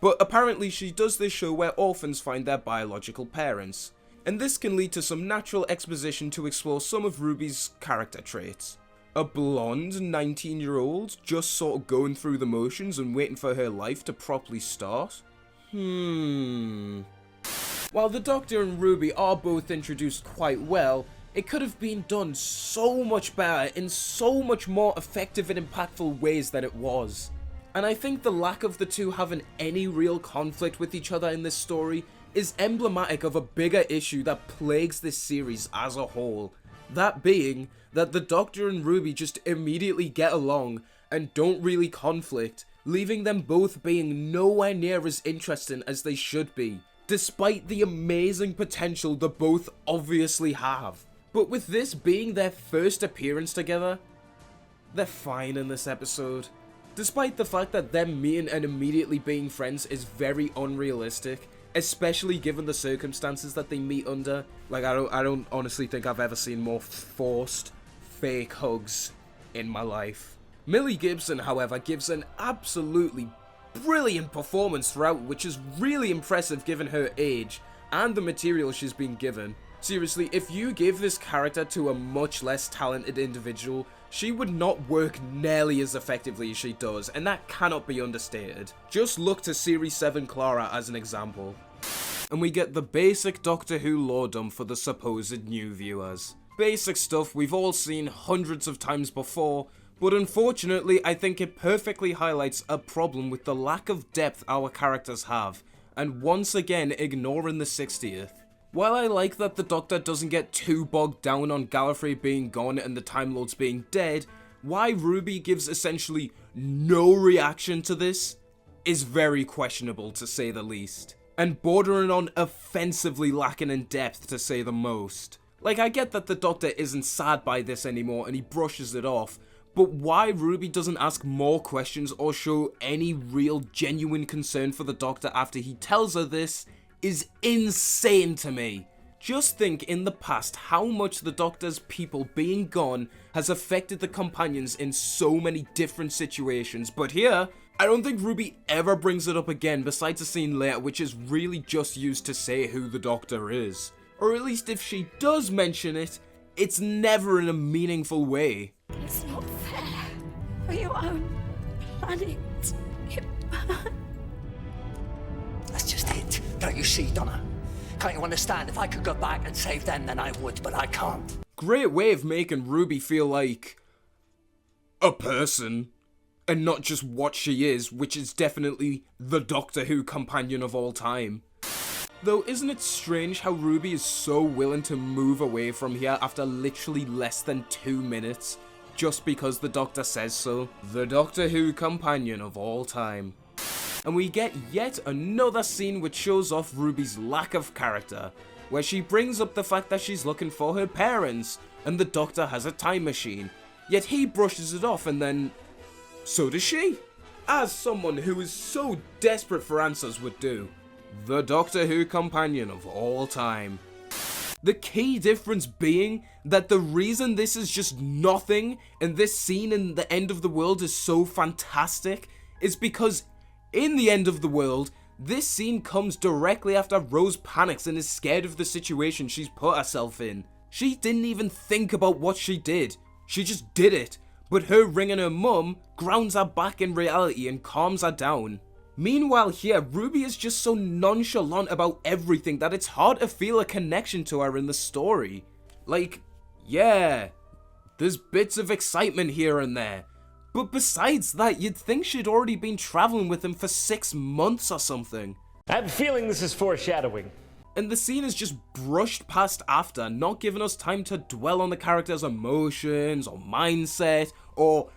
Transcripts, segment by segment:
But apparently she does this show where orphans find their biological parents, and this can lead to some natural exposition to explore some of Ruby's character traits. A blonde 19-year-old just sort of going through the motions and waiting for her life to properly start? While the Doctor and Ruby are both introduced quite well, it could have been done so much better in so much more effective and impactful ways than it was. And I think the lack of the two having any real conflict with each other in this story is emblematic of a bigger issue that plagues this series as a whole. That being that the Doctor and Ruby just immediately get along and don't really conflict, leaving them both being nowhere near as interesting as they should be, despite the amazing potential they both obviously have. But with this being their first appearance together, they're fine in this episode. Despite the fact that them meeting and immediately being friends is very unrealistic, especially given the circumstances that they meet under. Like, I don't honestly think I've ever seen more forced, fake hugs in my life. Millie Gibson, however, gives an absolutely brilliant performance throughout, which is really impressive given her age and the material she's been given. Seriously, if you give this character to a much less talented individual, she would not work nearly as effectively as she does, and that cannot be understated. Just look to Series 7 Clara as an example. And we get the basic Doctor Who lore-dump for the supposed new viewers. Basic stuff we've all seen hundreds of times before, but unfortunately I think it perfectly highlights a problem with the lack of depth our characters have, and once again ignoring the 60th. While I like that the Doctor doesn't get too bogged down on Gallifrey being gone and the Time Lords being dead, why Ruby gives essentially no reaction to this is very questionable to say the least, and bordering on offensively lacking in depth to say the most. Like, I get that the Doctor isn't sad by this anymore and he brushes it off, but why Ruby doesn't ask more questions or show any real genuine concern for the Doctor after he tells her this is insane to me. Just think in the past how much the Doctor's people being gone has affected the companions in so many different situations, but here, I don't think Ruby ever brings it up again besides a scene later which is really just used to say who the Doctor is. Or at least if she does mention it, it's never in a meaningful way. It's not fair for your own planet. It burns. That's just it. Don't you see, Donna? Can't you understand? If I could go back and save them, then I would, but I can't. Great way of making Ruby feel like a person, and not just what she is, which is definitely the Doctor Who companion of all time. Though isn't it strange how Ruby is so willing to move away from here after literally less than 2 minutes, just because the Doctor says so? The Doctor Who companion of all time. And we get yet another scene which shows off Ruby's lack of character, where she brings up the fact that she's looking for her parents, and the Doctor has a time machine, yet he brushes it off and then so does she, as someone who is so desperate for answers would do. The Doctor Who companion of all time. The key difference being that the reason this is just nothing and this scene in the end of the world is so fantastic is because in the end of the world, this scene comes directly after Rose panics and is scared of the situation she's put herself in. She didn't even think about what she did. She just did it. But her ringing her mum grounds her back in reality and calms her down. Meanwhile here, Ruby is just so nonchalant about everything that it's hard to feel a connection to her in the story. Like, yeah, there's bits of excitement here and there. But besides that, you'd think she'd already been traveling with him for 6 months or something. I have a feeling this is foreshadowing. And the scene is just brushed past after, not giving us time to dwell on the character's emotions or mindset or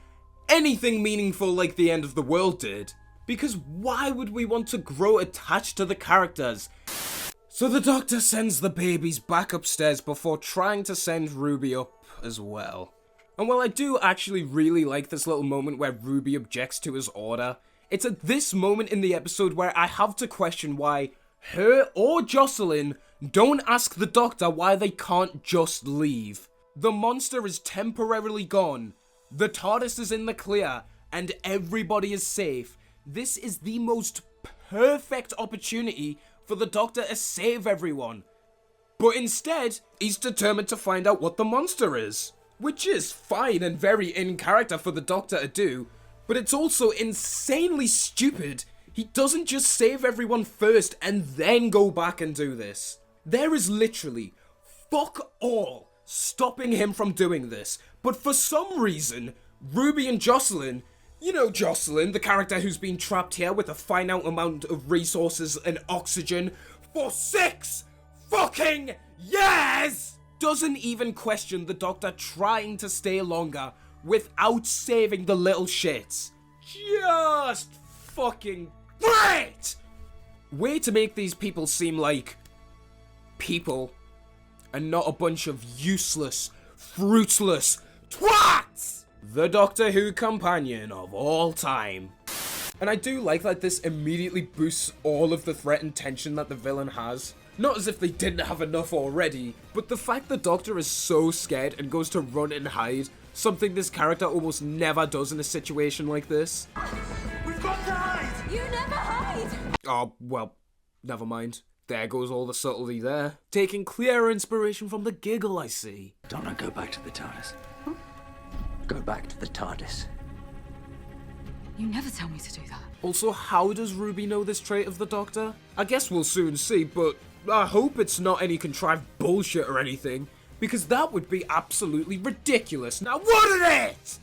anything meaningful like the end of the world did. Because why would we want to grow attached to the characters? So the Doctor sends the babies back upstairs before trying to send Ruby up as well. And while I do actually really like this little moment where Ruby objects to his order, it's at this moment in the episode where I have to question why her or Jocelyn don't ask the Doctor why they can't just leave. The monster is temporarily gone, the TARDIS is in the clear, and everybody is safe. This is the most perfect opportunity for the Doctor to save everyone. But instead, he's determined to find out what the monster is. Which is fine and very in character for the Doctor to do, but it's also insanely stupid. He doesn't just save everyone first and then go back and do this. There is literally fuck all stopping him from doing this, but for some reason, Ruby and Jocelyn, you know Jocelyn, the character who's been trapped here with a finite amount of resources and oxygen for 6 fucking years, doesn't even question the Doctor trying to stay longer without saving the little shits. Just fucking great! Way to make these people seem like people and not a bunch of useless, fruitless twats! The Doctor Who companion of all time. And I do like that this immediately boosts all of the threat and tension that the villain has. Not as if they didn't have enough already, but the fact the Doctor is so scared and goes to run and hide, something this character almost never does in a situation like this. We've got to hide! You never hide! Oh, well, never mind. There goes all the subtlety there. Taking clear inspiration from the giggle, I see. Donna, go back to the TARDIS. Go back to the TARDIS. You never tell me to do that. Also, how does Ruby know this trait of the Doctor? I guess we'll soon see, but I hope it's not any contrived bullshit or anything, because that would be absolutely ridiculous, now wouldn't it?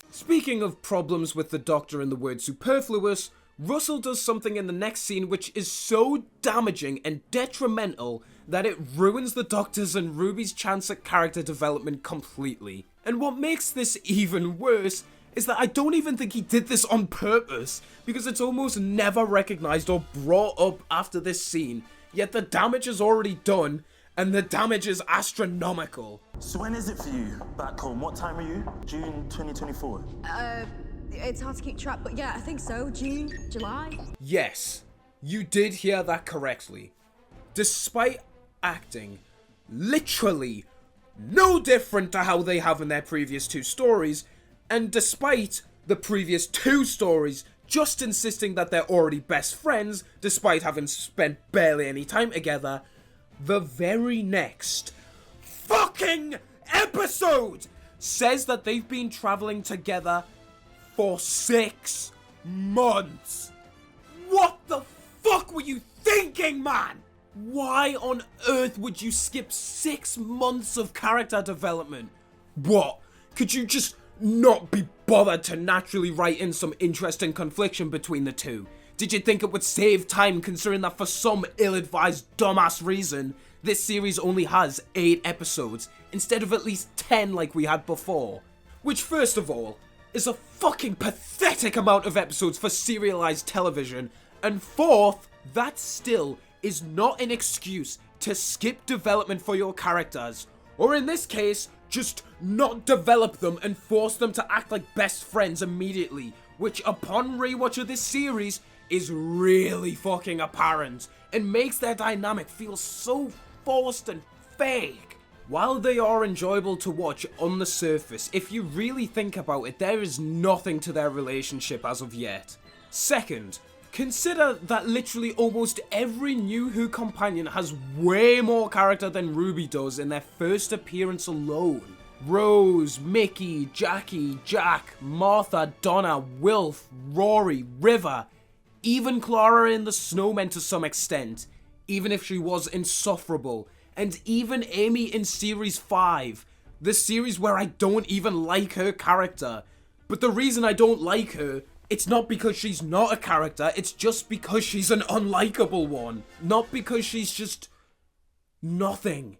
Speaking of problems with the Doctor and the word superfluous, Russell does something in the next scene which is so damaging and detrimental that it ruins the Doctor's and Ruby's chance at character development completely. And what makes this even worse is that I don't even think he did this on purpose, because it's almost never recognised or brought up after this scene, yet the damage is already done, and the damage is astronomical. So when is it for you back home? What time are you? June 2024? It's hard to keep track, but yeah, I think so. June, July. Yes, you did hear that correctly. Despite acting literally no different to how they have in their previous 2 stories, and despite the previous 2 stories just insisting that they're already best friends, despite having spent barely any time together, the very next fucking episode says that they've been traveling together for 6 months. What the fuck were you thinking, man? Why on earth would you skip 6 months of character development? What? Could you just not be bothered to naturally write in some interesting confliction between the two? Did you think it would save time, considering that for some ill-advised dumbass reason, this series only has 8 episodes, instead of at least 10 like we had before? Which, first of all, is a fucking pathetic amount of episodes for serialized television, and fourth, that still is not an excuse to skip development for your characters, or in this case, just not develop them and force them to act like best friends immediately, which upon rewatch of this series is really fucking apparent and makes their dynamic feel so forced and fake. While they are enjoyable to watch on the surface, if you really think about it, there is nothing to their relationship as of yet. Second, consider that literally almost every new Who companion has way more character than Ruby does in their first appearance alone. Rose, Mickey, Jackie, Jack, Martha, Donna, Wilf, Rory, River, even Clara in the Snowmen to some extent, even if she was insufferable, and even Amy in Series 5, the series where I don't even like her character. But the reason I don't like her, it's not because she's not a character, it's just because she's an unlikable one. Not because she's just nothing.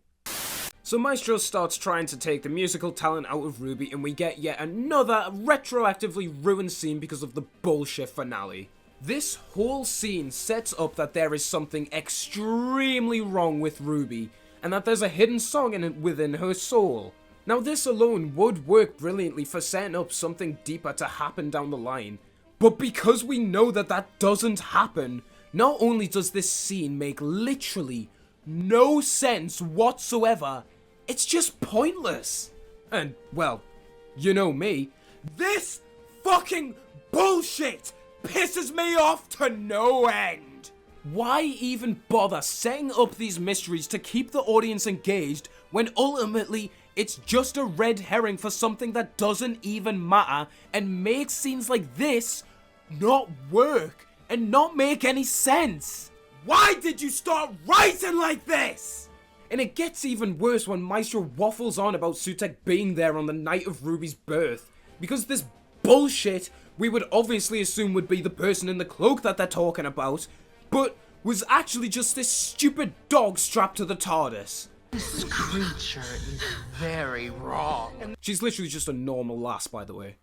So Maestro starts trying to take the musical talent out of Ruby, and we get yet another retroactively ruined scene because of the bullshit finale. This whole scene sets up that there is something extremely wrong with Ruby, and that there's a hidden song within her soul. Now this alone would work brilliantly for setting up something deeper to happen down the line, but because we know that that doesn't happen, not only does this scene make literally no sense whatsoever, it's just pointless. And, well, you know me, this fucking bullshit pisses me off to no end. Why even bother setting up these mysteries to keep the audience engaged when ultimately it's just a red herring for something that doesn't even matter and makes scenes like this not work and not make any sense? Why did you start writing like this? And it gets even worse when Maestro waffles on about Sutek being there on the night of Ruby's birth, because this bullshit we would obviously assume would be the person in the cloak that they're talking about, but was actually just this stupid dog strapped to the TARDIS. This creature is very wrong. She's literally just a normal lass, by the way.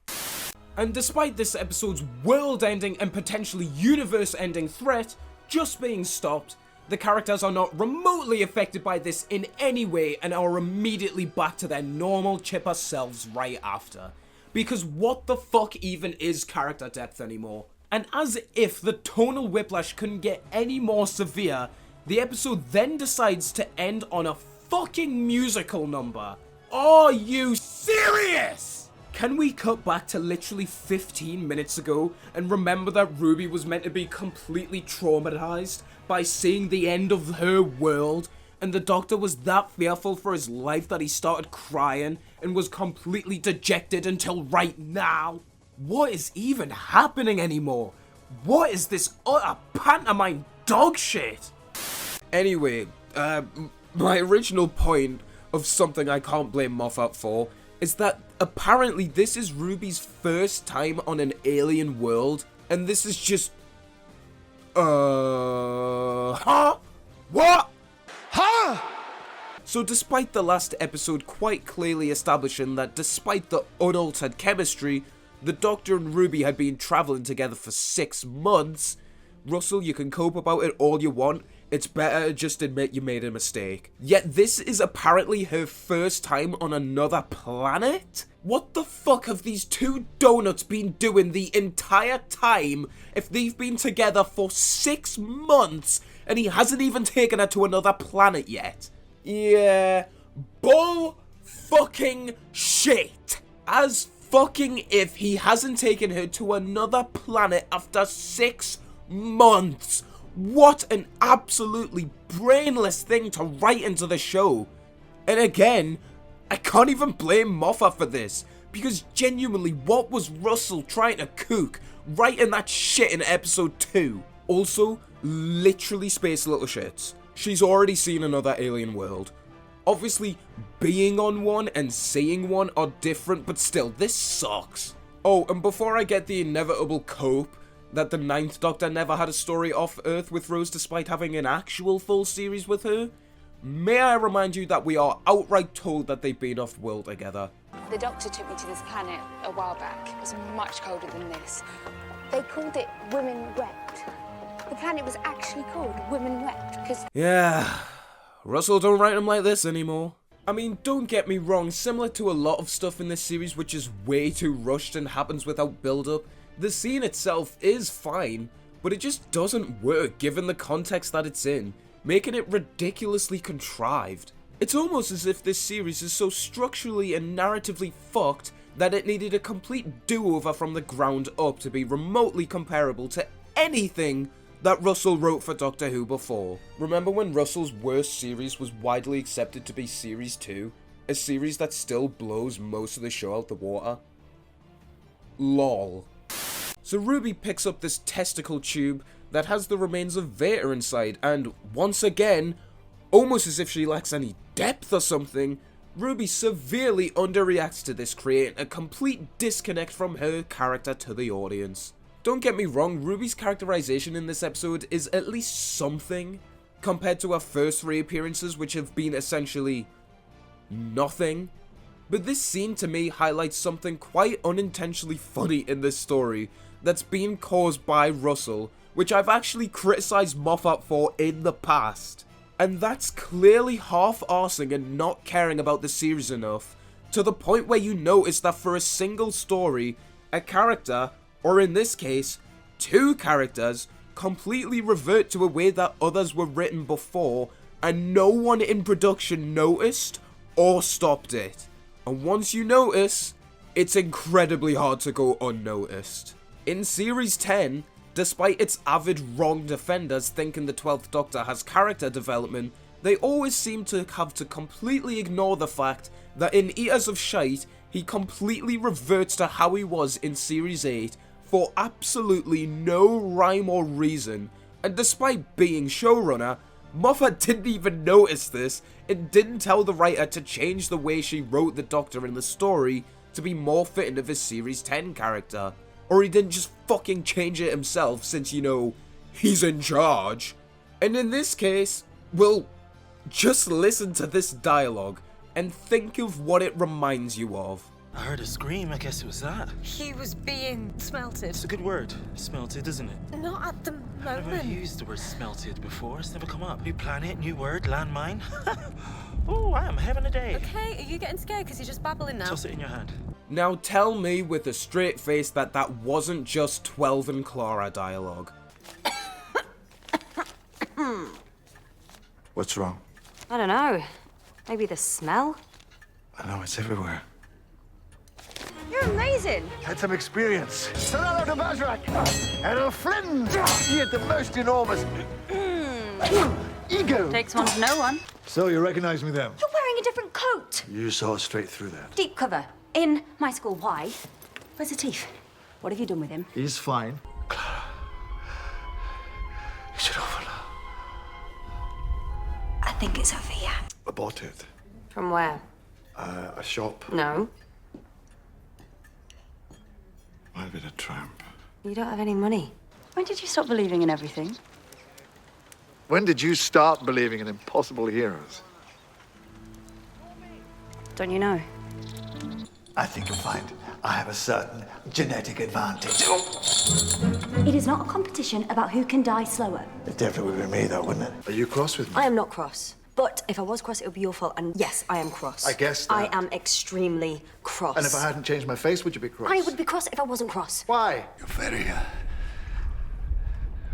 And despite this episode's world-ending and potentially universe-ending threat just being stopped, the characters are not remotely affected by this in any way and are immediately back to their normal chipper selves right after. Because what the fuck even is character depth anymore? And as if the tonal whiplash couldn't get any more severe, the episode then decides to end on a fucking musical number. Are you serious? Can we cut back to literally 15 minutes ago and remember that Ruby was meant to be completely traumatized by seeing the end of her world, and the Doctor was that fearful for his life that he started crying and was completely dejected until right now? What is even happening anymore? What is this utter pantomime dog shit? Anyway, my original point of something I can't blame Moffat for is that apparently this is Ruby's first time on an alien world, and this is just... Huh? What? Huh? So despite the last episode quite clearly establishing that despite the unaltered chemistry, the Doctor and Ruby had been travelling together for 6 months, Russell, you can cope about it all you want, it's better to just admit you made a mistake. Yet this is apparently her first time on another planet? What the fuck have these two donuts been doing the entire time if they've been together for 6 months and he hasn't even taken her to another planet yet? Yeah, bull fucking shit. As fucking if he hasn't taken her to another planet after 6 months. What an absolutely brainless thing to write into the show. And again, I can't even blame Moffat for this, because genuinely, what was Russell trying to cook writing that shit in episode 2? Also, literally space little shits. She's already seen another alien world. Obviously, being on one and seeing one are different, but still, this sucks. Oh, and before I get the inevitable cope that the 9th Doctor never had a story off Earth with Rose despite having an actual full series with her, may I remind you that we are outright told that they've been off-world together. The Doctor took me to this planet a while back. It was much colder than this. They called it Women Wept. The planet was actually called Women Wept because... Yeah, Russell don't write them like this anymore. I mean, don't get me wrong, similar to a lot of stuff in this series which is way too rushed and happens without build-up, the scene itself is fine, but it just doesn't work given the context that it's in, making it ridiculously contrived. It's almost as if this series is so structurally and narratively fucked that it needed a complete do-over from the ground up to be remotely comparable to anything that Russell wrote for Doctor Who before. Remember when Russell's worst series was widely accepted to be Series 2? A series that still blows most of the show out the water? LOL. So Ruby picks up this testicle tube that has the remains of Veta inside, and once again, almost as if she lacks any depth or something, Ruby severely underreacts to this, creating a complete disconnect from her character to the audience. Don't get me wrong, Ruby's characterization in this episode is at least something, compared to her first 3 appearances, which have been essentially nothing. But this scene to me highlights something quite unintentionally funny in this story that's being caused by Russell, which I've actually criticised Moffat for in the past. And that's clearly half-arsing and not caring about the series enough, to the point where you notice that for a single story, a character, or in this case, 2 characters, completely revert to a way that others were written before, and no one in production noticed or stopped it. And once you notice, it's incredibly hard to go unnoticed. In Series 10, Despite its avid wrong defenders thinking the 12th Doctor has character development, they always seem to have to completely ignore the fact that in Eaters of Shite, he completely reverts to how he was in Series 8 for absolutely no rhyme or reason, and despite being showrunner, Moffat didn't even notice this and didn't tell the writer to change the way she wrote the Doctor in the story to be more fitting of his Series 10 character. Or he didn't just fucking change it himself since, you know, he's in charge. And in this case, well, just listen to this dialogue and think of what it reminds you of. I heard a scream, I guess it was that. He was being smelted. It's a good word, smelted, isn't it? Not at the I've never moment. used the word smelted before, it's never come up. New planet, new word, landmine. Oh, I am having a day. Okay, are you getting scared because you're just babbling now? Toss it in your hand. Now tell me with a straight face that that wasn't just 12 and Clara dialogue. What's wrong? I don't know. Maybe the smell? I know, it's everywhere. You're amazing. Had some experience. Sonalo de Bazrak, and a friend. He had the most enormous ego. Takes one to know one. So you recognize me then? You're wearing a different coat. You saw straight through that. Deep cover. In my school. Why? Where's the teeth? What have you done with him? He's fine. Clara, you should over now. I think it's over here. I bought it. From where? A shop. No. Might have been a tramp. You don't have any money. When did you stop believing in everything? When did you start believing in impossible heroes? Don't you know? I think you'll find I have a certain genetic advantage. It is not a competition about who can die slower. It definitely would be me, though, wouldn't it? Are you cross with me? I am not cross. But if I was cross, it would be your fault. And yes, I am cross. I guessed that. I am extremely cross. And if I hadn't changed my face, would you be cross? I would be cross if I wasn't cross. Why? You're very,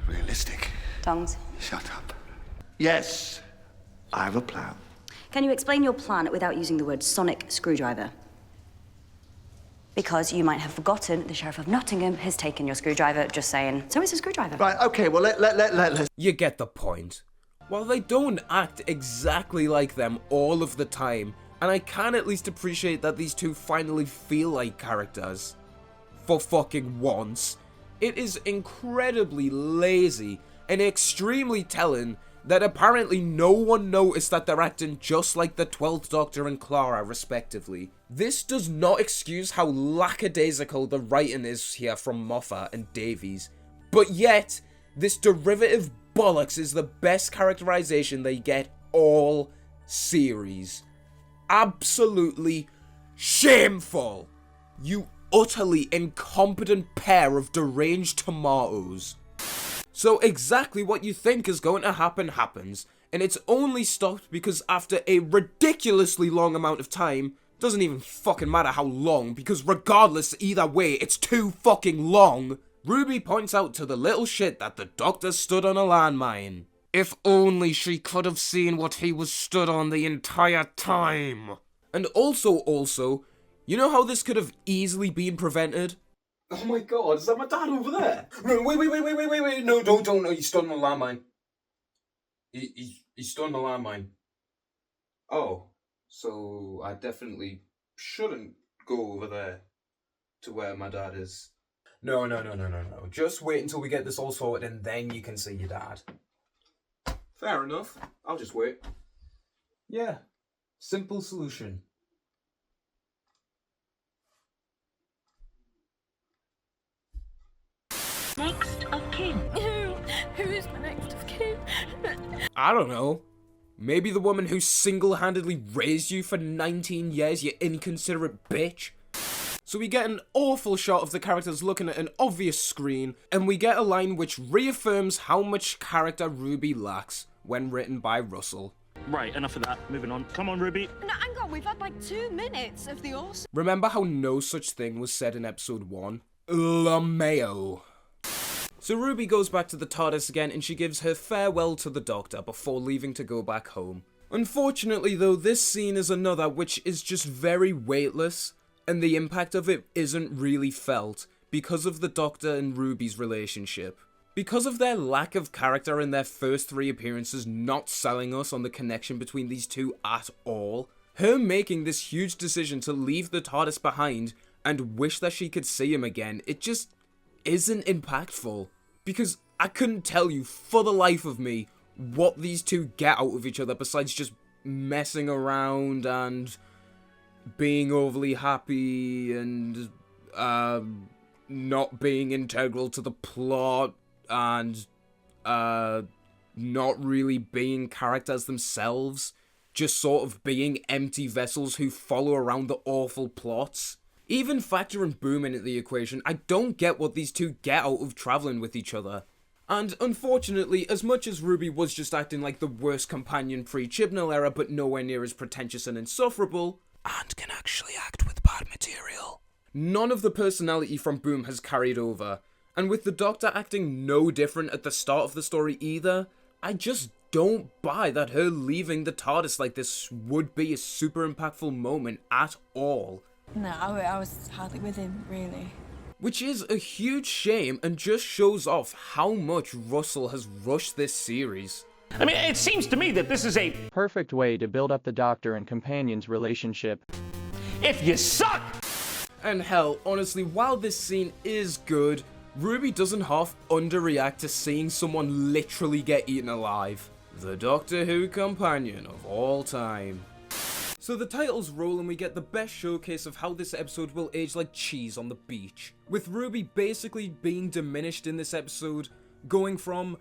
realistic. Tongues. Shut up. Yes, I have a plan. Can you explain your plan without using the word sonic screwdriver? Because you might have forgotten the Sheriff of Nottingham has taken your screwdriver, just saying. So it's a screwdriver. Right, okay, well, let's... You get the point. While they don't act exactly like them all of the time, and I can at least appreciate that these two finally feel like characters, for fucking once, it is incredibly lazy and extremely telling that apparently no one noticed that they're acting just like the 12th Doctor and Clara, respectively. This does not excuse how lackadaisical the writing is here from Moffat and Davies, but yet, this derivative bollocks is the best characterization they get all series. Absolutely shameful! You utterly incompetent pair of deranged tomatoes. So exactly what you think is going to happen happens, and it's only stopped because after a ridiculously long amount of time, doesn't even fucking matter how long, because regardless either way, it's too fucking long, Ruby points out to the little shit that the Doctor stood on a landmine. If only she could have seen what he was stood on the entire time. And also, you know how this could have easily been prevented? Oh my god, is that my dad over there? No, wait, no, don't, no, he's stood on a landmine. He stood on a landmine. Oh, so I definitely shouldn't go over there to where my dad is. No, just wait until we get this all sorted and then you can see your dad. Fair enough, I'll just wait. Yeah, simple solution. Next of kin. Who is my next of kin? I don't know. Maybe the woman who single-handedly raised you for 19 years, you inconsiderate bitch. So we get an awful shot of the characters looking at an obvious screen, and we get a line which reaffirms how much character Ruby lacks when written by Russell. Right, enough of that. Moving on. Come on, Ruby. No, hang on, we've had like 2 minutes of the awesome. Remember how no such thing was said in episode 1? LaMayo. So Ruby goes back to the TARDIS again and she gives her farewell to the Doctor before leaving to go back home. Unfortunately though, this scene is another which is just very weightless, and the impact of it isn't really felt because of the Doctor and Ruby's relationship. Because of their lack of character in their first 3 appearances not selling us on the connection between these two at all, her making this huge decision to leave the TARDIS behind and wish that she could see him again, it just isn't impactful. Because I couldn't tell you for the life of me what these two get out of each other besides just messing around and being overly happy and not being integral to the plot and not really being characters themselves, just sort of being empty vessels who follow around the awful plots. Even factoring Boom into the equation, I don't get what these two get out of travelling with each other. And unfortunately, as much as Ruby was just acting like the worst companion pre-Chibnall era but nowhere near as pretentious and insufferable, and can actually act with bad material, none of the personality from Boom has carried over. And with the Doctor acting no different at the start of the story either, I just don't buy that her leaving the TARDIS like this would be a super impactful moment at all. No, I was hardly with him, really. Which is a huge shame and just shows off how much Russell has rushed this series. I mean, it seems to me that this is a perfect way to build up the Doctor and companion's relationship. If you suck! And hell, honestly, while this scene is good, Ruby doesn't half underreact to seeing someone literally get eaten alive. The Doctor Who companion of all time. So the titles roll and we get the best showcase of how this episode will age like cheese on the beach. With Ruby basically being diminished in this episode, going from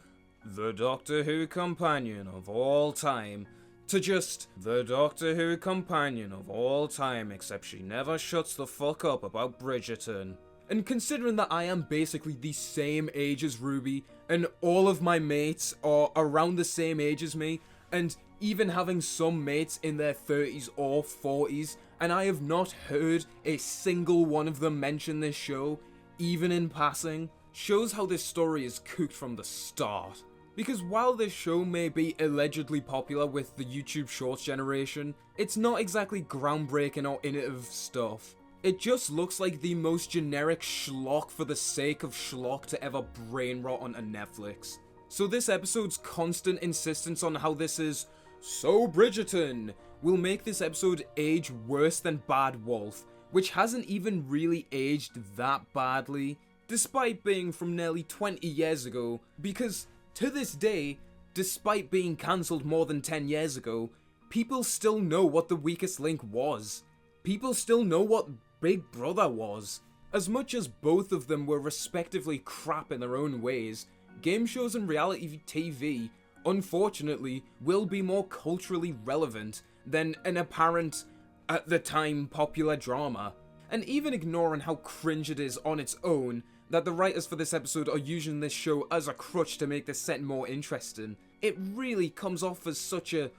the Doctor Who companion of all time to just the Doctor Who companion of all time, except she never shuts the fuck up about Bridgerton. And considering that I am basically the same age as Ruby, and all of my mates are around the same age as me, and even having some mates in their 30s or 40s, and I have not heard a single one of them mention this show, even in passing, shows how this story is cooked from the start. Because while this show may be allegedly popular with the YouTube Shorts generation, it's not exactly groundbreaking or innovative stuff. It just looks like the most generic schlock for the sake of schlock to ever brain rot onto Netflix. So this episode's constant insistence on how this is so Bridgerton will make this episode age worse than Bad Wolf, which hasn't even really aged that badly, despite being from nearly 20 years ago, because to this day, despite being cancelled more than 10 years ago, people still know what The Weakest Link was. People still know what Big Brother was. As much as both of them were respectively crap in their own ways, game shows and reality TV, unfortunately, will be more culturally relevant than an apparent, at the time, popular drama. And even ignoring how cringe it is on its own, that the writers for this episode are using this show as a crutch to make the set more interesting, it really comes off as such a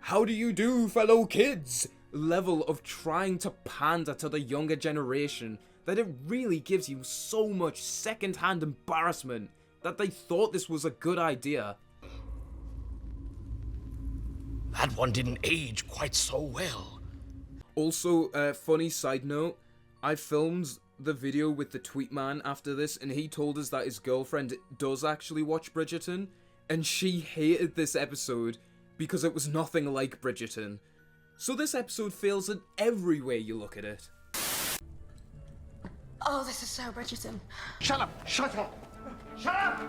"how do you do, fellow kids?" level of trying to pander to the younger generation that it really gives you so much second-hand embarrassment that they thought this was a good idea. That one didn't age quite so well. Also, funny side note, I filmed the video with the tweet man after this, and he told us that his girlfriend does actually watch Bridgerton, and she hated this episode because it was nothing like Bridgerton. So this episode fails in every way you look at it. Oh, this is so Bridgerton. Shut up! Shut up! Shut up!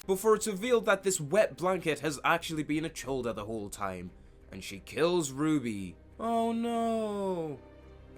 Before it's revealed that this wet blanket has actually been a shoulder the whole time, and she kills Ruby. Oh no.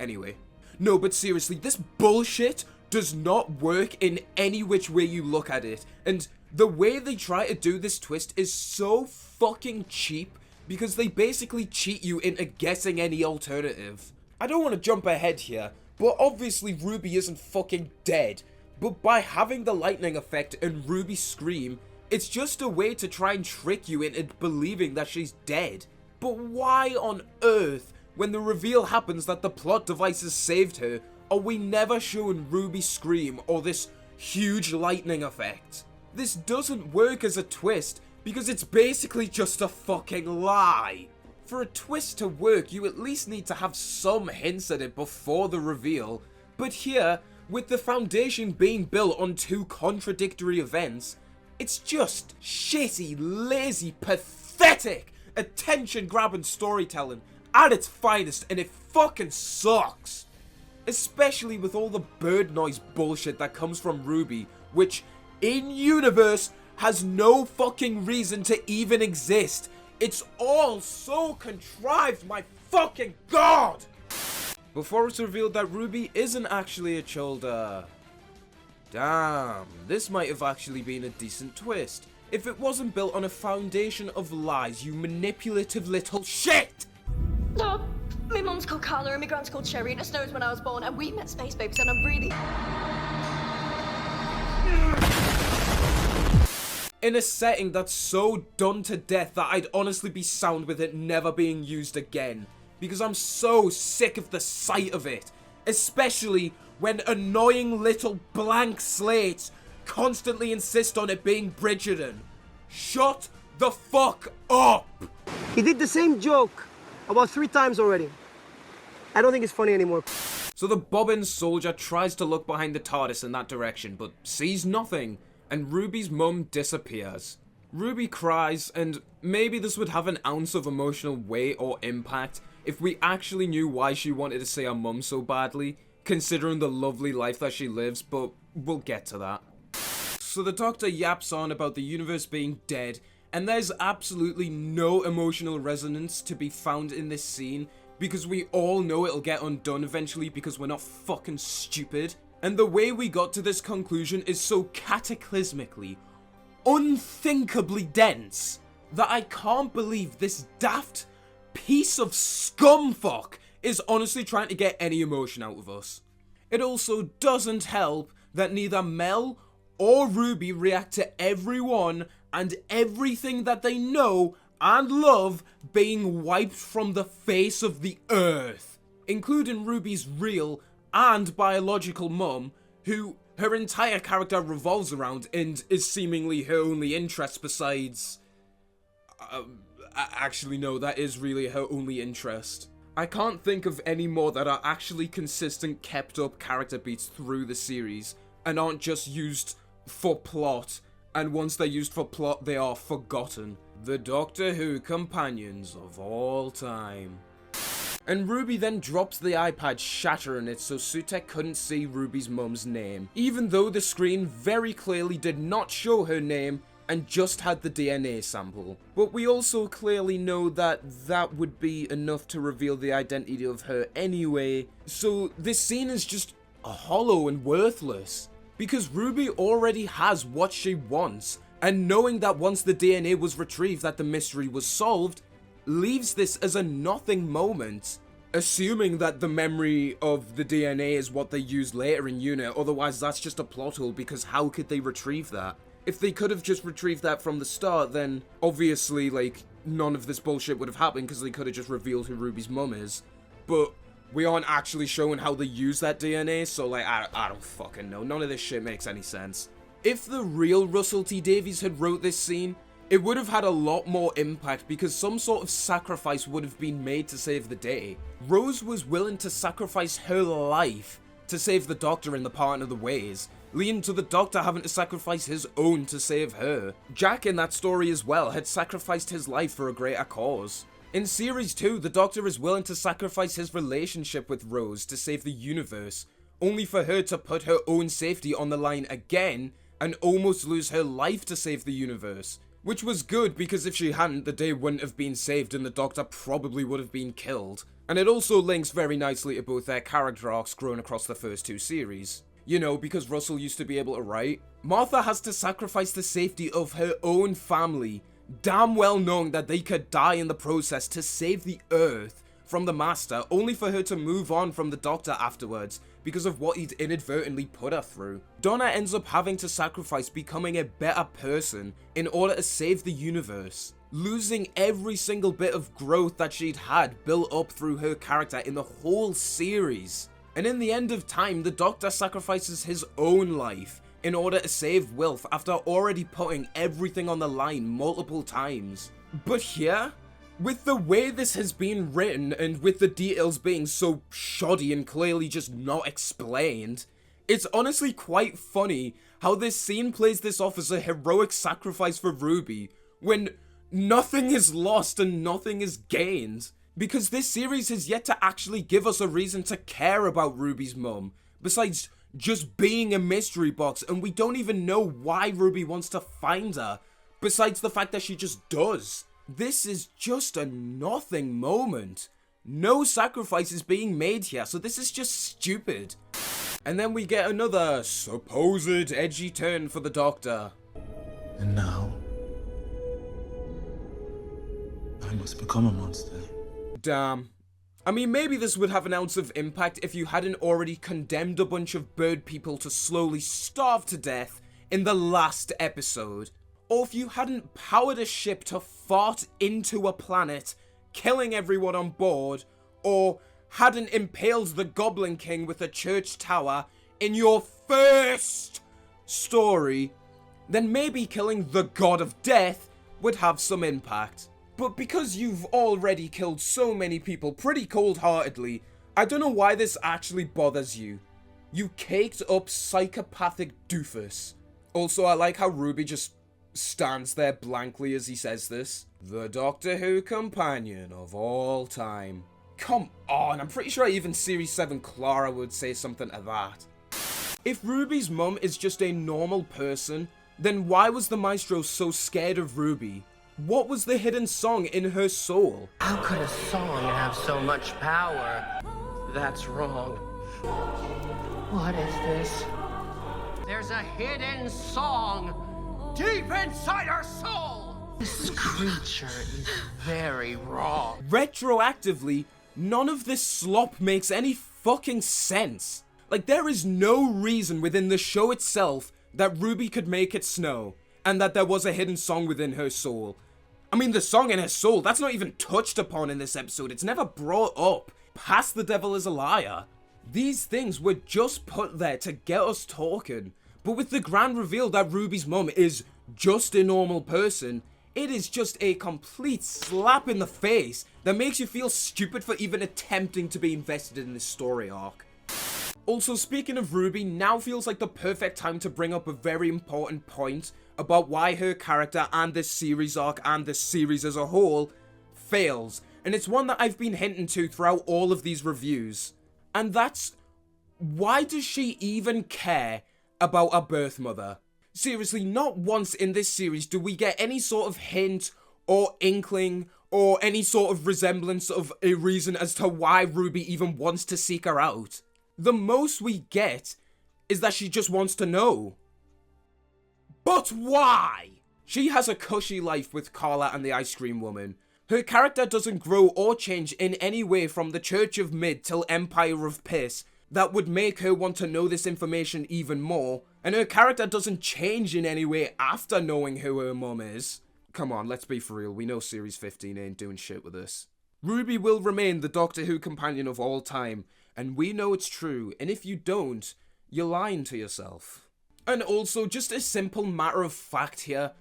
Anyway. No, but seriously, this bullshit does not work in any which way you look at it, and the way they try to do this twist is so fucking cheap, because they basically cheat you into guessing any alternative. I don't want to jump ahead here, but obviously Ruby isn't fucking dead, but by having the lightning effect and Ruby scream, it's just a way to try and trick you into believing that she's dead. But why on earth, when the reveal happens that the plot devices saved her, are we never shown Ruby scream or this huge lightning effect? This doesn't work as a twist, because it's basically just a fucking lie. For a twist to work, you at least need to have some hints at it before the reveal, but here, with the foundation being built on two contradictory events, It's just shitty, lazy, pathetic, attention-grabbing storytelling at its finest, and it fucking sucks. Especially with all the bird noise bullshit that comes from Ruby, which, in universe, has no fucking reason to even exist. It's all so contrived, my fucking god! Before it's revealed that Ruby isn't actually a Chulda. Damn, this might have actually been a decent twist. If it wasn't built on a foundation of lies, you manipulative little shit! No, my mum's called Carla and my grand's called Sherry, and it snows when I was born, and we met space babies, and I'm really... In a setting that's so done to death that I'd honestly be sound with it never being used again. Because I'm so sick of the sight of it. Especially when annoying little blank slates constantly insist on it being Bridgerton. Shut the fuck up! He did the same joke about 3 times already. I don't think it's funny anymore. So the bobbin soldier tries to look behind the TARDIS in that direction, but sees nothing, and Ruby's mum disappears. Ruby cries, and maybe this would have an ounce of emotional weight or impact if we actually knew why she wanted to see her mum so badly, considering the lovely life that she lives, but we'll get to that. So the Doctor yaps on about the universe being dead, and there's absolutely no emotional resonance to be found in this scene, because we all know it'll get undone eventually because we're not fucking stupid. And the way we got to this conclusion is so cataclysmically, unthinkably dense, that I can't believe this daft piece of scumfuck is honestly trying to get any emotion out of us. It also doesn't help that neither Mel or Ruby react to everyone and everything that they know and love being wiped from the face of the earth, including Ruby's real and biological mum, who her entire character revolves around and is seemingly her only interest besides... actually no, that is really her only interest. I can't think of any more that are actually consistent, kept up character beats through the series, and aren't just used for plot, and once they're used for plot, they are forgotten. The Doctor Who companions of all time. And Ruby then drops the iPad, shattering it so Sutek couldn't see Ruby's mum's name, even though the screen very clearly did not show her name and just had the DNA sample. But we also clearly know that that would be enough to reveal the identity of her anyway, so this scene is just hollow and worthless, because Ruby already has what she wants, and knowing that once the DNA was retrieved that the mystery was solved, leaves this as a nothing moment, assuming that the memory of the DNA is what they use later in UNIT, otherwise that's just a plot hole, because how could they retrieve that? If they could have just retrieved that from the start, then obviously, like, none of this bullshit would have happened, because they could have just revealed who Ruby's mum is. But we aren't actually showing how they use that DNA, so, like, I don't fucking know. None of this shit makes any sense. If the real Russell T Davies had wrote this scene, it would have had a lot more impact because some sort of sacrifice would have been made to save the day. Rose was willing to sacrifice her life to save the Doctor in the Part of the Ways, leading to the Doctor having to sacrifice his own to save her. Jack in that story as well had sacrificed his life for a greater cause. In Series 2, the Doctor is willing to sacrifice his relationship with Rose to save the universe, only for her to put her own safety on the line again and almost lose her life to save the universe. Which was good, because if she hadn't, the day wouldn't have been saved and the Doctor probably would have been killed. And it also links very nicely to both their character arcs grown across the first 2 series. You know, because Russell used to be able to write. Martha has to sacrifice the safety of her own family, damn well knowing that they could die in the process to save the Earth from the Master, only for her to move on from the Doctor afterwards, because of what he'd inadvertently put her through. Donna ends up having to sacrifice becoming a better person in order to save the universe, losing every single bit of growth that she'd had built up through her character in the whole series. And in the end of time, the Doctor sacrifices his own life in order to save Wilf after already putting everything on the line multiple times. But here, with the way this has been written and with the details being so shoddy and clearly just not explained, it's honestly quite funny how this scene plays this off as a heroic sacrifice for Ruby, when nothing is lost and nothing is gained. Because this series has yet to actually give us a reason to care about Ruby's mum, besides just being a mystery box, and we don't even know why Ruby wants to find her, besides the fact that she just does. This is just a nothing moment. No sacrifice is being made here, so this is just stupid. And then we get another supposed edgy turn for the Doctor. And now, I must become a monster. Damn. I mean, maybe this would have an ounce of impact if you hadn't already condemned a bunch of bird people to slowly starve to death in the last episode. Or if you hadn't powered a ship to fart into a planet, killing everyone on board, or hadn't impaled the Goblin King with a church tower in your first story, then maybe killing the God of Death would have some impact. But because you've already killed so many people pretty cold-heartedly, I don't know why this actually bothers you. You caked up psychopathic doofus. Also, I like how Ruby just stands there blankly as he says this. The Doctor Who companion of all time. Come on, I'm pretty sure even Series 7 Clara would say something to that. If Ruby's mum is just a normal person, then why was the Maestro so scared of Ruby? What was the hidden song in her soul? How could a song have so much power? That's wrong. What is this? There's a hidden song deep inside her soul! This creature is very wrong. Retroactively, none of this slop makes any fucking sense. Like, there is no reason within the show itself that Ruby could make it snow, and that there was a hidden song within her soul. I mean, the song in her soul, that's not even touched upon in this episode. It's never brought up. Past the devil is a liar. These things were just put there to get us talking. But with the grand reveal that Ruby's mum is just a normal person, it is just a complete slap in the face that makes you feel stupid for even attempting to be invested in this story arc. Also, speaking of Ruby, now feels like the perfect time to bring up a very important point about why her character and this series arc and this series as a whole fails. And it's one that I've been hinting to throughout all of these reviews. And that's, why does she even care about a birth mother? Seriously, not once in this series do we get any sort of hint or inkling or any sort of resemblance of a reason as to why Ruby even wants to seek her out. The most we get is that she just wants to know. But why? She has a cushy life with Carla and the Ice Cream Woman. Her character doesn't grow or change in any way from the Church of Mid till Empire of Piss that would make her want to know this information even more, and her character doesn't change in any way after knowing who her mum is. Come on, let's be for real, we know Series 15 ain't doing shit with this. Ruby will remain the Doctor Who companion of all time, and we know it's true, and if you don't, you're lying to yourself. And also, just a simple matter of fact here,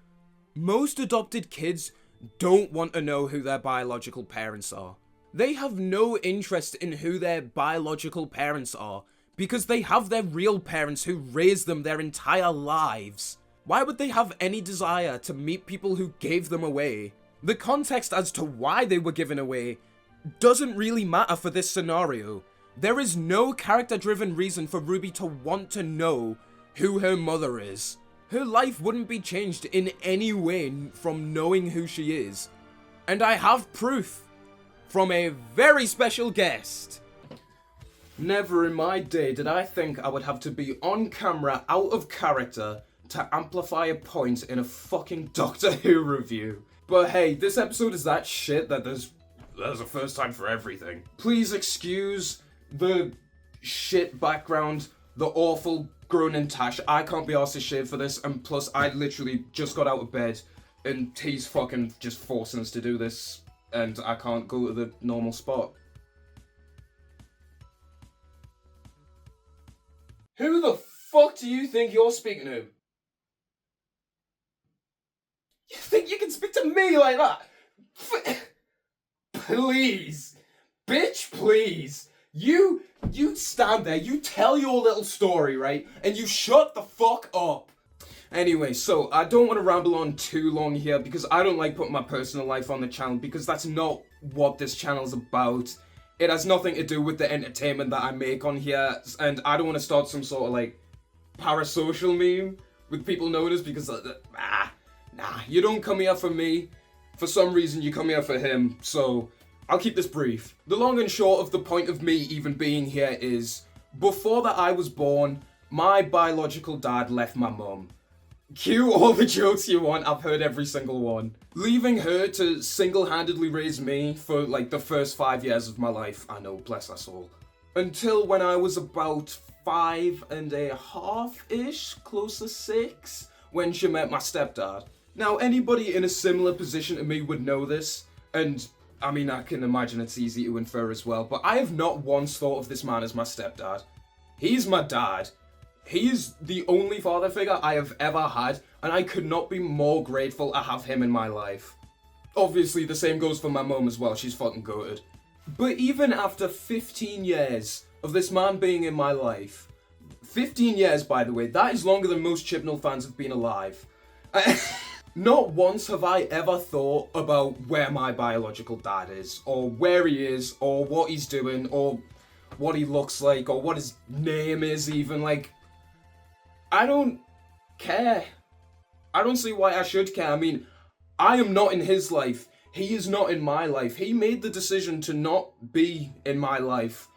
most adopted kids don't want to know who their biological parents are. They have no interest in who their biological parents are, because they have their real parents who raised them their entire lives. Why would they have any desire to meet people who gave them away? The context as to why they were given away doesn't really matter for this scenario. There is no character-driven reason for Ruby to want to know who her mother is. Her life wouldn't be changed in any way from knowing who she is. And I have proof from a very special guest. Never in my day did I think I would have to be on camera out of character to amplify a point in a fucking Doctor Who review. But hey, this episode is that shit that there's a first time for everything. Please excuse the shit background, the awful groaning Tash. I can't be arsed to shave for this, and plus I literally just got out of bed and he's fucking just forcing us to do this and I can't go to the normal spot. Who the fuck do you think you're speaking to? You think you can speak to me like that? Please. Bitch, please. You stand there, you tell your little story, right? And you shut the fuck up. Anyway, so I don't want to ramble on too long here because I don't like putting my personal life on the channel because that's not what this channel's about. It has nothing to do with the entertainment that I make on here, and I don't want to start some sort of like parasocial meme with people notice because nah, you don't come here for me. For some reason you come here for him, so I'll keep this brief. The long and short of the point of me even being here is, before that I was born, my biological dad left my mum. Cue all the jokes you want, I've heard every single one. Leaving her to single-handedly raise me for like the first 5 years of my life, I know, bless her soul. Until when I was about 5.5-ish, close to 6, when she met my stepdad. Now, anybody in a similar position to me would know this, and I mean, I can imagine it's easy to infer as well, but I have not once thought of this man as my stepdad. He's my dad. He is the only father figure I have ever had, and I could not be more grateful to have him in my life. Obviously, the same goes for my mum as well, she's fucking goated. But even after 15 years of this man being in my life, 15 years, by the way, that is longer than most Chibnall fans have been alive. Not once have I ever thought about where my biological dad is, or where he is, or what he's doing, or what he looks like, or what his name is even, like, I don't care. I don't see why I should care. I mean, I am not in his life. He is not in my life. He made the decision to not be in my life.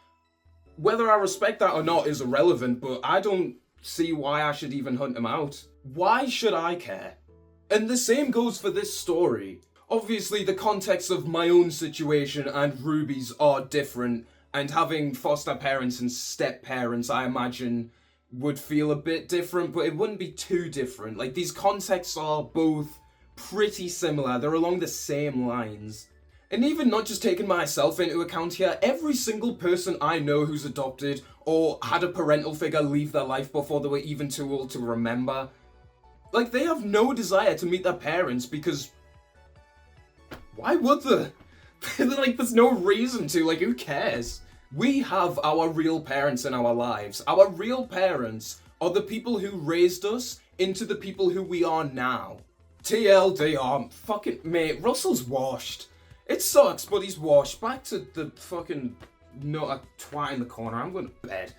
Whether I respect that or not is irrelevant, but I don't see why I should even hunt him out. Why should I care? And the same goes for this story. Obviously, the context of my own situation and Ruby's are different, and having foster parents and step parents, I imagine, would feel a bit different, but it wouldn't be too different. Like, these contexts are both pretty similar. They're along the same lines. And even not just taking myself into account here, every single person I know who's adopted or had a parental figure leave their life before they were even too old to remember, like, they have no desire to meet their parents because why would they? Like, there's no reason to, like, who cares? We have our real parents in our lives. Our real parents are the people who raised us into the people who we are now. TLDR, fucking mate, Russell's washed. It sucks, but he's washed. Back to the fucking nutter twat in the corner. I'm going to bed.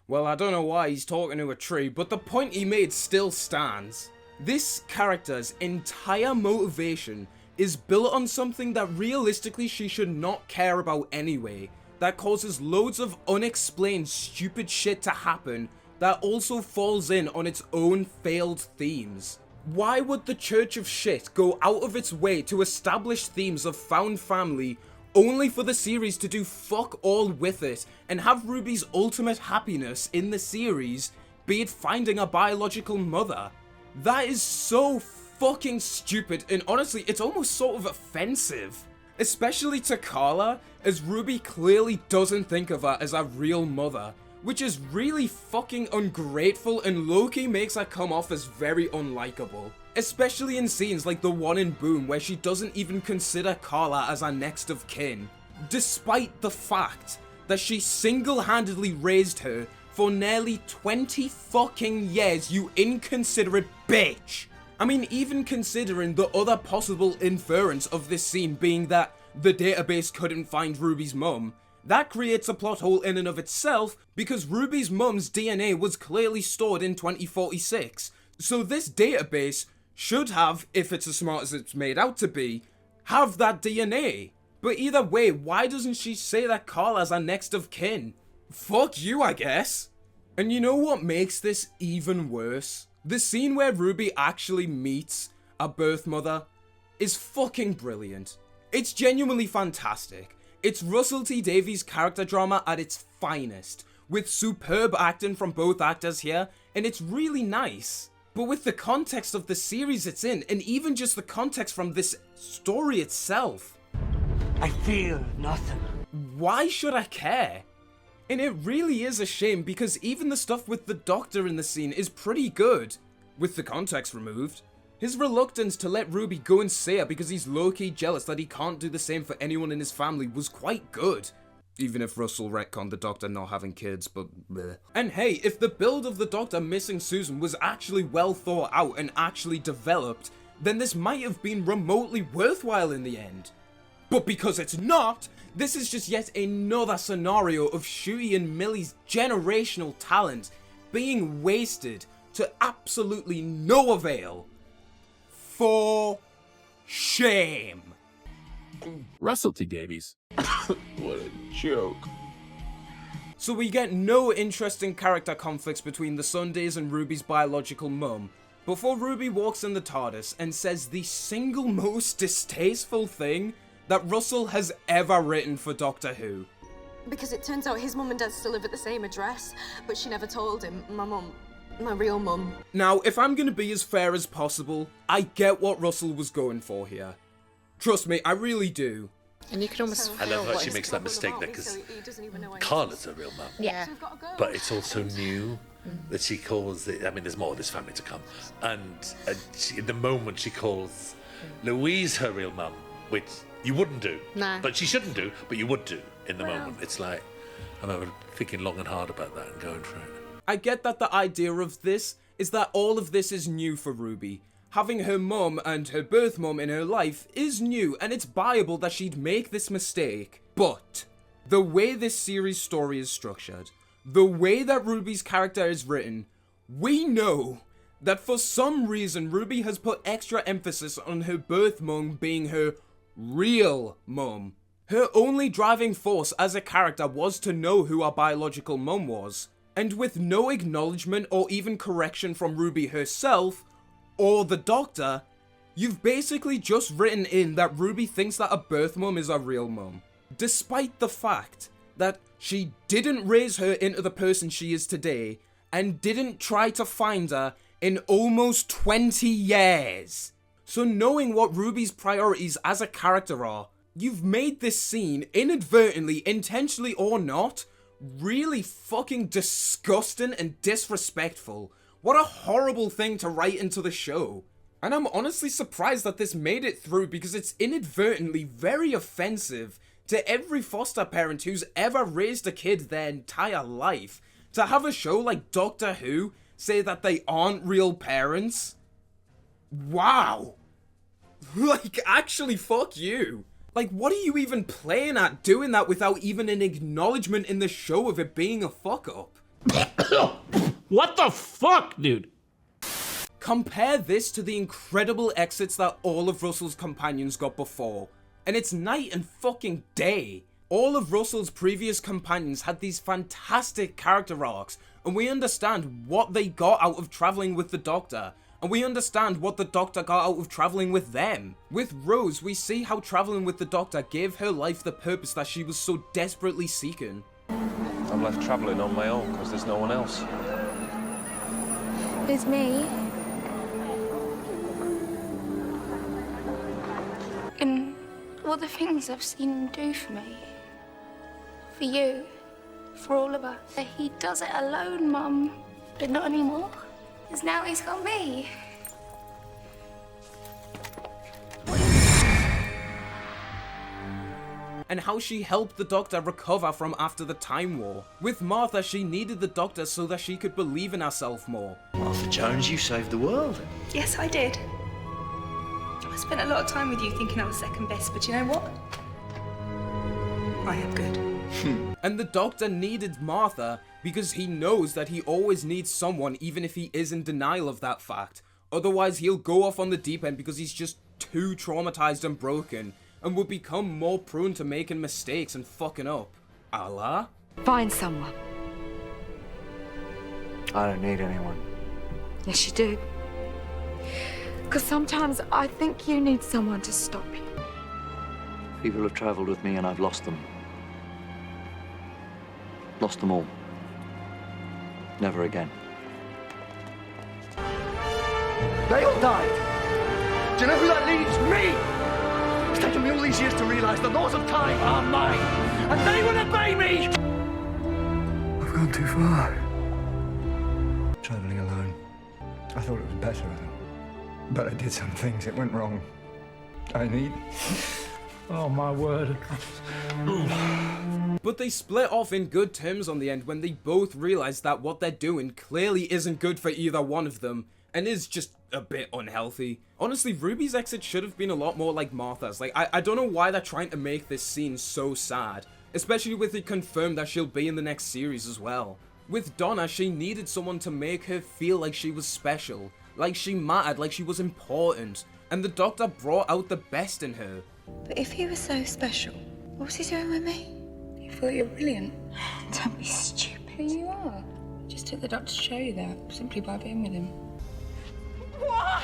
Well, I don't know why he's talking to a tree, but the point he made still stands. This character's entire motivation is built on something that realistically she should not care about anyway, that causes loads of unexplained stupid shit to happen that also falls in on its own failed themes. Why would the Church of Shit go out of its way to establish themes of found family only for the series to do fuck all with it and have Ruby's ultimate happiness in the series be it finding a biological mother? That is so fucking stupid, and honestly, it's almost sort of offensive. Especially to Carla, as Ruby clearly doesn't think of her as a real mother, which is really fucking ungrateful and low-key makes her come off as very unlikable. Especially in scenes like the one in Boom where she doesn't even consider Carla as her next of kin, despite the fact that she single-handedly raised her for nearly 20 fucking years, you inconsiderate bitch! I mean, even considering the other possible inference of this scene being that the database couldn't find Ruby's mum, that creates a plot hole in and of itself because Ruby's mum's DNA was clearly stored in 2046. So this database should have, if it's as smart as it's made out to be, have that DNA. But either way, why doesn't she say that Carla's our next of kin? Fuck you, I guess. And you know what makes this even worse? The scene where Ruby actually meets a birth mother is fucking brilliant. It's genuinely fantastic. It's Russell T Davies' character drama at its finest, with superb acting from both actors here, and it's really nice. But with the context of the series it's in, and even just the context from this story itself, I feel nothing. Why should I care? And it really is a shame because even the stuff with the doctor in the scene is pretty good, with the context removed. His reluctance to let Ruby go and see her because he's low-key jealous that he can't do the same for anyone in his family was quite good. Even if Russell retconned the Doctor not having kids, but bleh. And hey, if the build of the Doctor missing Susan was actually well thought out and actually developed, then this might have been remotely worthwhile in the end. But because it's not, this is just yet another scenario of Shuey and Millie's generational talent being wasted to absolutely no avail. For shame. Russell T. Davies. What a joke. So we get no interesting character conflicts between the Sundays and Ruby's biological mum, before Ruby walks in the TARDIS and says the single most distasteful thing that Russell has ever written for Doctor Who. Because it turns out his mum and dad still live at the same address, but she never told him. My mum, my real mum. Now, if I'm gonna be as fair as possible, I get what Russell was going for here. Trust me, I really do. And you can almost I love how she makes that mistake there, because Carla's her real mum. Yeah. But it's also new that she calls it. I mean, there's more of this family to come. And in the moment, she calls Louise her real mum, which you wouldn't do. Nah. But she shouldn't do, but you would do in the moment. It's like, I remember thinking long and hard about that and going for it. I get that the idea of this is that all of this is new for Ruby. Having her mum and her birth mum in her life is new, and it's viable that she'd make this mistake. But the way this series story is structured, the way that Ruby's character is written, we know that for some reason Ruby has put extra emphasis on her birth mum being her real mum. Her only driving force as a character was to know who our biological mum was. And with no acknowledgement or even correction from Ruby herself, or the Doctor, you've basically just written in that Ruby thinks that a birth mum is a real mum. Despite the fact that she didn't raise her into the person she is today, and didn't try to find her in almost 20 years. So knowing what Ruby's priorities as a character are, you've made this scene, inadvertently, intentionally or not, really fucking disgusting and disrespectful. What a horrible thing to write into the show. And I'm honestly surprised that this made it through, because it's inadvertently very offensive to every foster parent who's ever raised a kid their entire life. To have a show like Doctor Who say that they aren't real parents? Wow. Like, actually, fuck you. Like, what are you even playing at doing that without even an acknowledgement in the show of it being a fuck up? What the fuck, dude? Compare this to the incredible exits that all of Russell's companions got before, and it's night and fucking day. All of Russell's previous companions had these fantastic character arcs, and we understand what they got out of travelling with the Doctor, and we understand what the Doctor got out of travelling with them. With Rose, we see how travelling with the Doctor gave her life the purpose that she was so desperately seeking. I'm left travelling on my own because there's no one else. With me. And all the things I've seen him do for me. For you. For all of us. He does it alone, Mum. But not anymore. Because now he's got me. And how she helped the Doctor recover from after the Time War. With Martha, she needed the Doctor so that she could believe in herself more. Martha Jones, you saved the world. Yes, I did. I spent a lot of time with you thinking I was second best, but you know what? I am good. And the Doctor needed Martha because he knows that he always needs someone, even if he is in denial of that fact. Otherwise, he'll go off on the deep end because he's just too traumatized and broken, and will become more prone to making mistakes and fucking up. Allah? Find someone. I don't need anyone. Yes, you do. Because sometimes I think you need someone to stop you. People have travelled with me and I've lost them. Lost them all. Never again. They all died. Do you know who that leaves? Me! It's taken me all these years to realise the laws of time are mine, and they will obey me! I've gone too far. Travelling alone. I thought it was better, but I did some things that went wrong. I need Oh, my word. But they split off in good terms on the end when they both realized that what they're doing clearly isn't good for either one of them, and is just a bit unhealthy. Honestly, Ruby's exit should have been a lot more like Martha's. Like, I don't know why they're trying to make this scene so sad, especially with it confirmed that she'll be in the next series as well. With Donna, she needed someone to make her feel like she was special, like she mattered, like she was important, and the Doctor brought out the best in her. But if he was so special, what was he doing with me? You thought you were brilliant. Don't be stupid. You are. I just took the Doctor to show you that, simply by being with him. Why?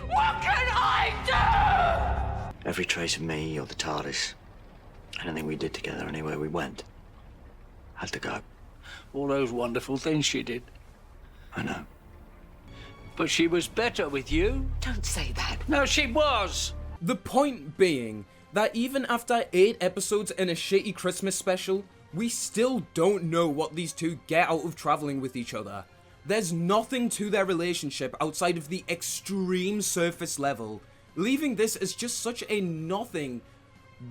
What can I do? Every trace of me or the TARDIS, anything we did together, anywhere we went, had to go. All those wonderful things she did. I know. But she was better with you. Don't say that. No, she was. The point being that even after 8 episodes and a shitty Christmas special, we still don't know what these two get out of traveling with each other. There's nothing to their relationship outside of the extreme surface level, leaving this as just such a nothing,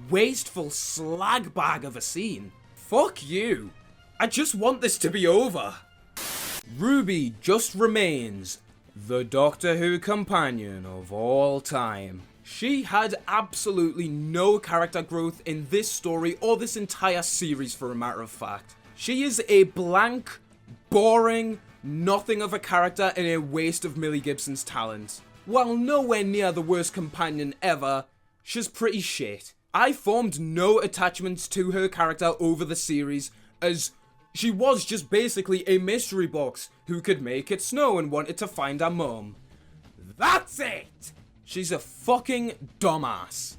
wasteful slag bag of a scene. Fuck you. I just want this to be over. Ruby just remains the Doctor Who companion of all time. She had absolutely no character growth in this story or this entire series, for a matter of fact. She is a blank, boring, nothing of a character and a waste of Millie Gibson's talent. While nowhere near the worst companion ever, she's pretty shit. I formed no attachments to her character over the series, as she was just basically a mystery box who could make it snow and wanted to find her mum. That's it! She's a fucking dumbass.